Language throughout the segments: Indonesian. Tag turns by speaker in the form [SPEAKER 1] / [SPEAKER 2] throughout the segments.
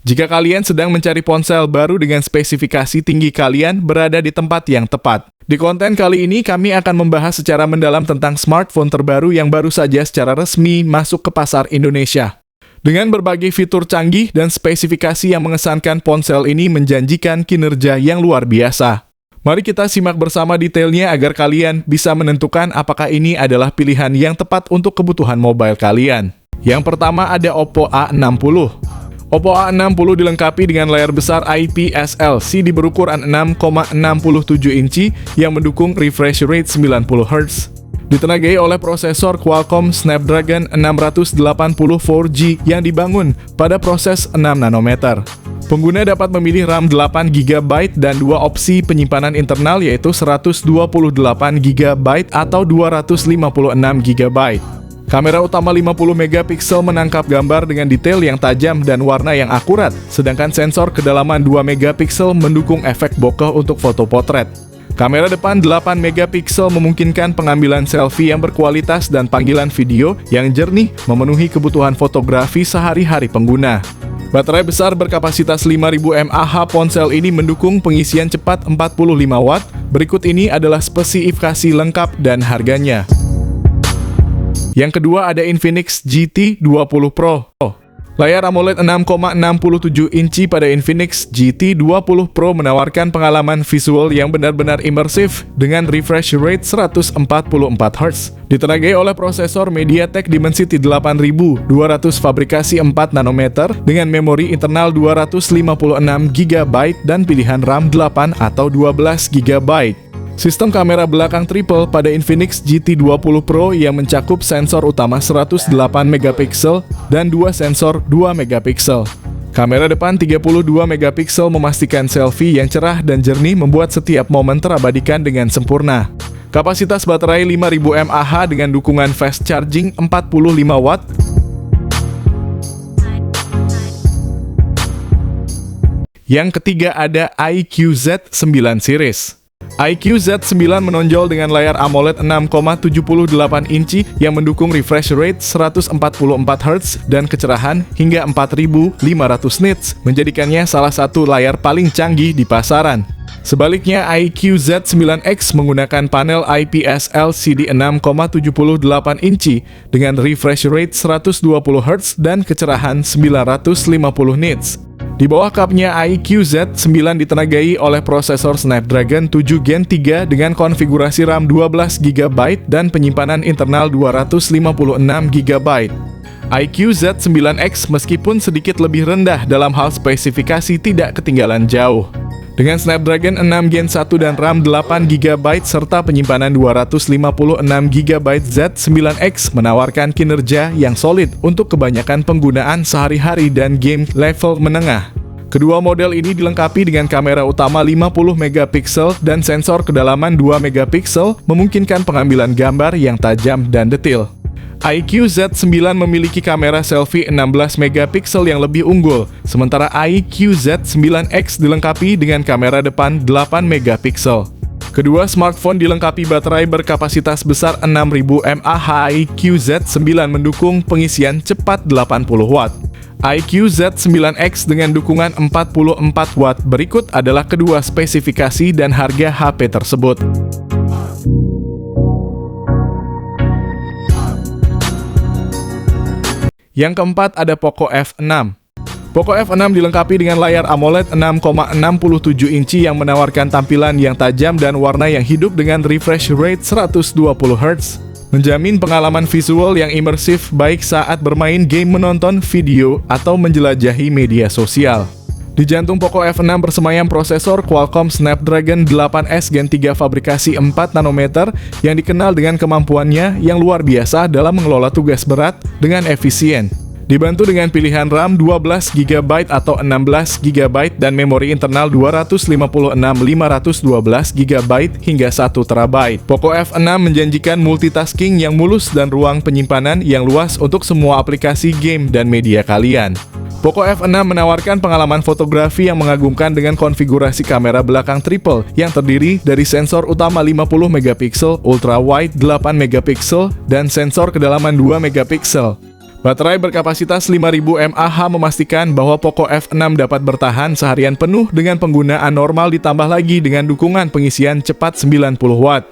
[SPEAKER 1] Jika kalian sedang mencari ponsel baru dengan spesifikasi tinggi, kalian berada di tempat yang tepat. Di konten kali ini, kami akan membahas secara mendalam tentang smartphone terbaru yang baru saja secara resmi masuk ke pasar Indonesia. Dengan berbagai fitur canggih dan spesifikasi yang mengesankan, ponsel ini menjanjikan kinerja yang luar biasa. Mari kita simak bersama detailnya agar kalian bisa menentukan apakah ini adalah pilihan yang tepat untuk kebutuhan mobile kalian. Yang pertama ada Oppo A60. Oppo A60 dilengkapi dengan layar besar IPS LCD berukuran 6,67 inci yang mendukung refresh rate 90 Hz. Ditenagai oleh prosesor Qualcomm Snapdragon 680 4G yang dibangun pada proses 6 nanometer. Pengguna dapat memilih RAM 8 GB dan dua opsi penyimpanan internal yaitu 128 GB atau 256 GB. Kamera utama 50 megapiksel menangkap gambar dengan detail yang tajam dan warna yang akurat, sedangkan sensor kedalaman 2 megapiksel mendukung efek bokeh untuk foto potret. Kamera depan 8 megapiksel memungkinkan pengambilan selfie yang berkualitas dan panggilan video yang jernih memenuhi kebutuhan fotografi sehari-hari pengguna. Baterai besar berkapasitas 5000 mAh ponsel ini mendukung pengisian cepat 45 Watt. Berikut ini adalah spesifikasi lengkap dan harganya. Yang kedua ada Infinix GT 20 Pro. Layar AMOLED 6,67 inci pada Infinix GT 20 Pro menawarkan pengalaman visual yang benar-benar imersif dengan refresh rate 144 Hz. Ditenagai oleh prosesor MediaTek Dimensity 8200 fabrikasi 4 nanometer dengan memori internal 256 GB dan pilihan RAM 8 atau 12 GB. Sistem kamera belakang triple pada Infinix GT 20 Pro yang mencakup sensor utama 108 megapiksel dan dua sensor 2 megapiksel. Kamera depan 32 megapiksel memastikan selfie yang cerah dan jernih membuat setiap momen terabadikan dengan sempurna. Kapasitas baterai 5000 mAh dengan dukungan fast charging 45 Watt. Yang ketiga ada iQOO Z9 series. iQOO Z9 menonjol dengan layar AMOLED 6,78 inci yang mendukung refresh rate 144 Hz dan kecerahan hingga 4500 nits, menjadikannya salah satu layar paling canggih di pasaran. Sebaliknya, iQOO Z9X menggunakan panel IPS LCD 6,78 inci dengan refresh rate 120 Hz dan kecerahan 950 nits. Di bawah kapnya, iQOO Z9 ditenagai oleh prosesor Snapdragon 7 Gen 3 dengan konfigurasi RAM 12 GB dan penyimpanan internal 256 GB. iQOO Z9X meskipun sedikit lebih rendah dalam hal spesifikasi tidak ketinggalan jauh. Dengan Snapdragon 6 Gen 1 dan RAM 8 GB serta penyimpanan 256 GB, Z9X menawarkan kinerja yang solid untuk kebanyakan penggunaan sehari-hari dan game level menengah. Kedua model ini dilengkapi dengan kamera utama 50 megapiksel dan sensor kedalaman 2 megapiksel, memungkinkan pengambilan gambar yang tajam dan detail. iQOO Z9 memiliki kamera selfie 16 megapiksel yang lebih unggul, sementara iQOO Z9X dilengkapi dengan kamera depan 8 megapiksel. Kedua smartphone dilengkapi baterai berkapasitas besar 6000 mAh. iQOO Z9 mendukung pengisian cepat 80 Watt. iQOO Z9X dengan dukungan 44 Watt. Berikut adalah kedua spesifikasi dan harga HP tersebut. Yang keempat ada Poco F6. Poco F6 dilengkapi dengan layar AMOLED 6,67 inci yang menawarkan tampilan yang tajam dan warna yang hidup dengan refresh rate 120 Hz. Menjamin pengalaman visual yang imersif baik saat bermain game, menonton video, atau menjelajahi media sosial. Di jantung Poco F6 bersemayam prosesor Qualcomm Snapdragon 8S Gen 3 fabrikasi 4 nanometer yang dikenal dengan kemampuannya yang luar biasa dalam mengelola tugas berat dengan efisien. Dibantu dengan pilihan RAM 12 GB atau 16 GB dan memori internal 256 512 GB hingga 1 TB. Poco F6 menjanjikan multitasking yang mulus dan ruang penyimpanan yang luas untuk semua aplikasi game dan media kalian. Poco F6 menawarkan pengalaman fotografi yang mengagumkan dengan konfigurasi kamera belakang triple yang terdiri dari sensor utama 50 megapiksel, ultra wide 8 megapiksel, dan sensor kedalaman 2 megapiksel. Baterai berkapasitas 5000 mAh memastikan bahwa Poco F6 dapat bertahan seharian penuh dengan penggunaan normal ditambah lagi dengan dukungan pengisian cepat 90 Watt.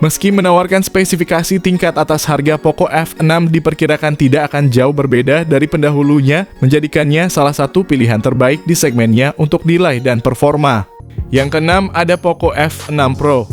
[SPEAKER 1] Meski menawarkan spesifikasi tingkat atas, harga Poco F6 diperkirakan tidak akan jauh berbeda dari pendahulunya, menjadikannya salah satu pilihan terbaik di segmennya untuk nilai dan performa. Yang keenam ada Poco F6 Pro.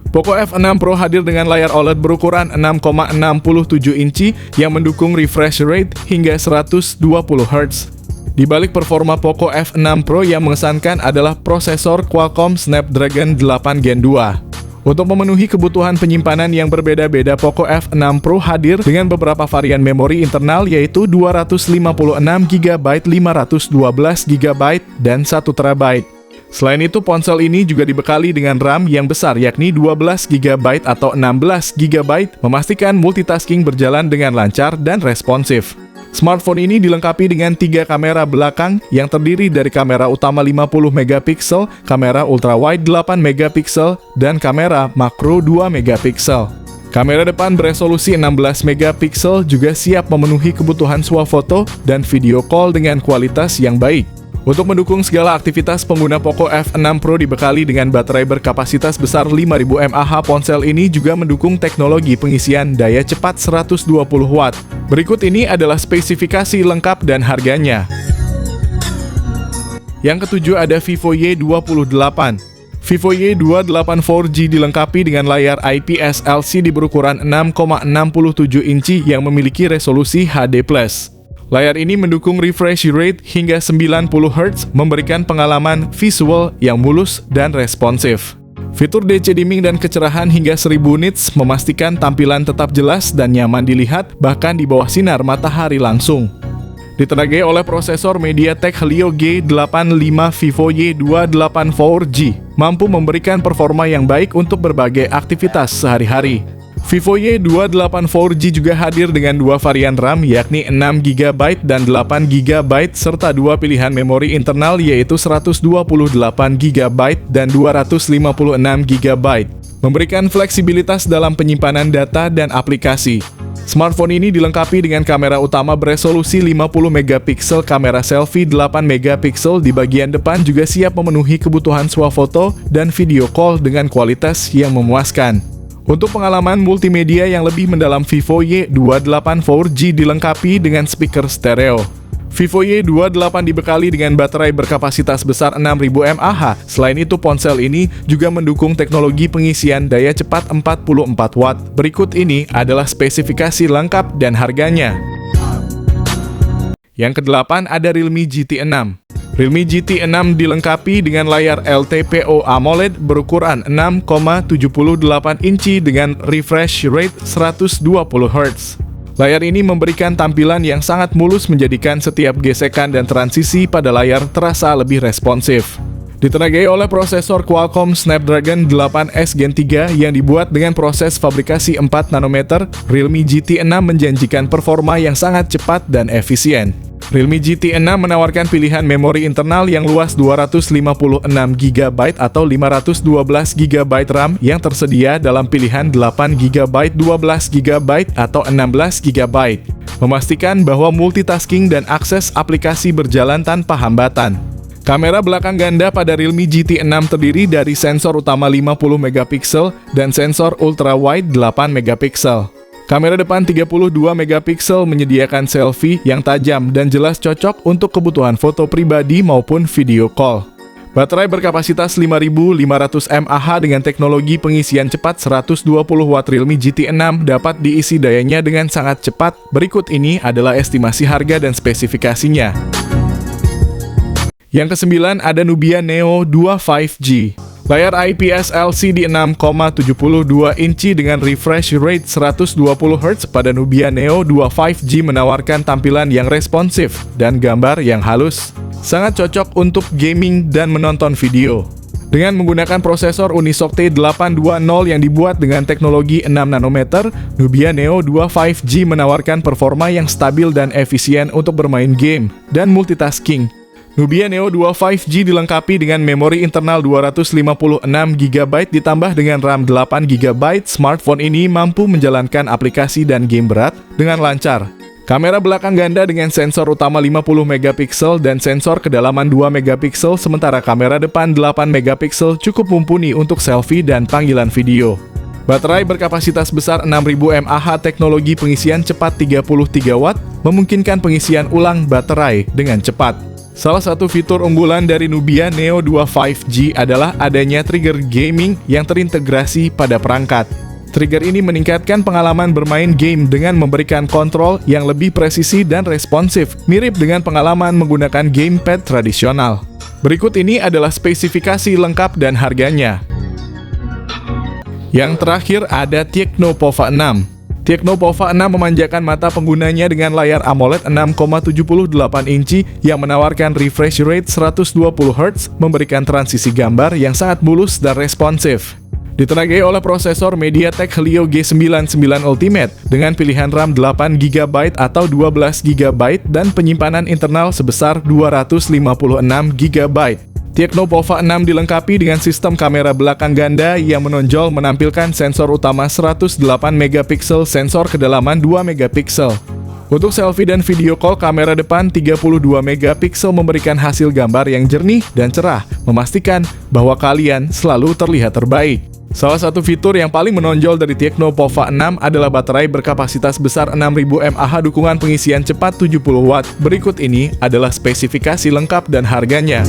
[SPEAKER 1] Poco F6 Pro hadir dengan layar OLED berukuran 6,67 inci yang mendukung refresh rate hingga 120 Hz. Di balik performa Poco F6 Pro yang mengesankan adalah prosesor Qualcomm Snapdragon 8 Gen 2. Untuk memenuhi kebutuhan penyimpanan yang berbeda-beda, Poco F6 Pro hadir dengan beberapa varian memori internal yaitu 256GB, 512GB, dan 1TB. Selain itu, ponsel ini juga dibekali dengan RAM yang besar yakni 12GB atau 16GB, memastikan multitasking berjalan dengan lancar dan responsif. Smartphone ini dilengkapi dengan 3 kamera belakang yang terdiri dari kamera utama 50MP, kamera ultrawide 8MP, dan kamera makro 2MP. Kamera depan beresolusi 16MP juga siap memenuhi kebutuhan swafoto dan video call dengan kualitas yang baik. Untuk mendukung segala aktivitas, pengguna Poco F6 Pro dibekali dengan baterai berkapasitas besar 5000 mAh. Ponsel ini juga mendukung teknologi pengisian daya cepat 120 Watt. Berikut ini adalah spesifikasi lengkap dan harganya. Yang ketujuh ada Vivo Y28. Vivo Y28 4G dilengkapi dengan layar IPS LCD berukuran 6,67 inci yang memiliki resolusi HD+. Layar ini mendukung refresh rate hingga 90 Hz, memberikan pengalaman visual yang mulus dan responsif. Fitur DC dimming dan kecerahan hingga 1000 nits memastikan tampilan tetap jelas dan nyaman dilihat bahkan di bawah sinar matahari langsung. Ditenagai oleh prosesor MediaTek Helio G85, Vivo Y28 4G mampu memberikan performa yang baik untuk berbagai aktivitas sehari-hari. Vivo Y28 4G juga hadir dengan 2 varian RAM yakni 6GB dan 8GB serta 2 pilihan memori internal yaitu 128GB dan 256GB, memberikan fleksibilitas dalam penyimpanan data dan aplikasi. Smartphone ini dilengkapi dengan kamera utama beresolusi 50MP, kamera selfie 8MP di bagian depan juga siap memenuhi kebutuhan swafoto dan video call dengan kualitas yang memuaskan. Untuk pengalaman multimedia yang lebih mendalam, Vivo Y28 4G dilengkapi dengan speaker stereo. Vivo Y28 dibekali dengan baterai berkapasitas besar 6000 mAh. Selain itu, ponsel ini juga mendukung teknologi pengisian daya cepat 44 Watt. Berikut ini adalah spesifikasi lengkap dan harganya. Yang kedelapan ada Realme GT6. Realme GT6 dilengkapi dengan layar LTPO AMOLED berukuran 6,78 inci dengan refresh rate 120 Hz. Layar ini memberikan tampilan yang sangat mulus, menjadikan setiap gesekan dan transisi pada layar terasa lebih responsif. Ditenagai oleh prosesor Qualcomm Snapdragon 8S Gen 3 yang dibuat dengan proses fabrikasi 4 nanometer, Realme GT6 menjanjikan performa yang sangat cepat dan efisien. Realme GT6 menawarkan pilihan memori internal yang luas 256GB atau 512GB RAM yang tersedia dalam pilihan 8GB, 12GB, atau 16GB, memastikan bahwa multitasking dan akses aplikasi berjalan tanpa hambatan. Kamera belakang ganda pada Realme GT6 terdiri dari sensor utama 50MP dan sensor ultrawide 8MP. Kamera depan 32MP menyediakan selfie yang tajam dan jelas, cocok untuk kebutuhan foto pribadi maupun video call. Baterai berkapasitas 5500 mAh dengan teknologi pengisian cepat 120W. Realme GT6 dapat diisi dayanya dengan sangat cepat. Berikut ini adalah estimasi harga dan spesifikasinya. Yang kesembilan ada Nubia Neo 2 5G. Layar IPS LCD 6,72 inci dengan refresh rate 120Hz pada Nubia Neo 2 5G menawarkan tampilan yang responsif dan gambar yang halus. Sangat cocok untuk gaming dan menonton video. Dengan menggunakan prosesor Unisoc T820 yang dibuat dengan teknologi 6 nanometer, Nubia Neo 2 5G menawarkan performa yang stabil dan efisien untuk bermain game dan multitasking. Nubia Neo 2 5G dilengkapi dengan memori internal 256GB ditambah dengan RAM 8GB. Smartphone ini mampu menjalankan aplikasi dan game berat dengan lancar. Kamera belakang ganda dengan sensor utama 50 megapiksel dan sensor kedalaman 2 megapiksel, sementara kamera depan 8 megapiksel cukup mumpuni untuk selfie dan panggilan video. Baterai berkapasitas besar 6000 mAh, teknologi pengisian cepat 33 watt, memungkinkan pengisian ulang baterai dengan cepat. Salah satu fitur unggulan dari Nubia Neo 2 5G adalah adanya trigger gaming yang terintegrasi pada perangkat. Trigger ini meningkatkan pengalaman bermain game dengan memberikan kontrol yang lebih presisi dan responsif, mirip dengan pengalaman menggunakan gamepad tradisional. Berikut ini adalah spesifikasi lengkap dan harganya. Yang terakhir ada Tecno Pova 6. Tecno Pova 6 memanjakan mata penggunanya dengan layar AMOLED 6,78 inci yang menawarkan refresh rate 120 Hz, memberikan transisi gambar yang sangat mulus dan responsif. Ditenagai oleh prosesor MediaTek Helio G99 Ultimate dengan pilihan RAM 8GB atau 12GB dan penyimpanan internal sebesar 256GB. Tecno Pova 6 dilengkapi dengan sistem kamera belakang ganda yang menonjol menampilkan sensor utama 108 megapiksel, sensor kedalaman 2 megapiksel. Untuk selfie dan video call, kamera depan 32 megapiksel memberikan hasil gambar yang jernih dan cerah, memastikan bahwa kalian selalu terlihat terbaik. Salah satu fitur yang paling menonjol dari Tecno Pova 6 adalah baterai berkapasitas besar 6000 mAh, dukungan pengisian cepat 70 watt. Berikut ini adalah spesifikasi lengkap dan harganya.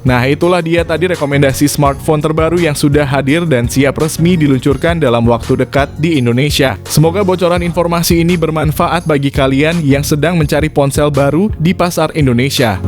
[SPEAKER 1] Nah, itulah dia tadi rekomendasi smartphone terbaru yang sudah hadir dan siap resmi diluncurkan dalam waktu dekat di Indonesia. Semoga bocoran informasi ini bermanfaat bagi kalian yang sedang mencari ponsel baru di pasar Indonesia.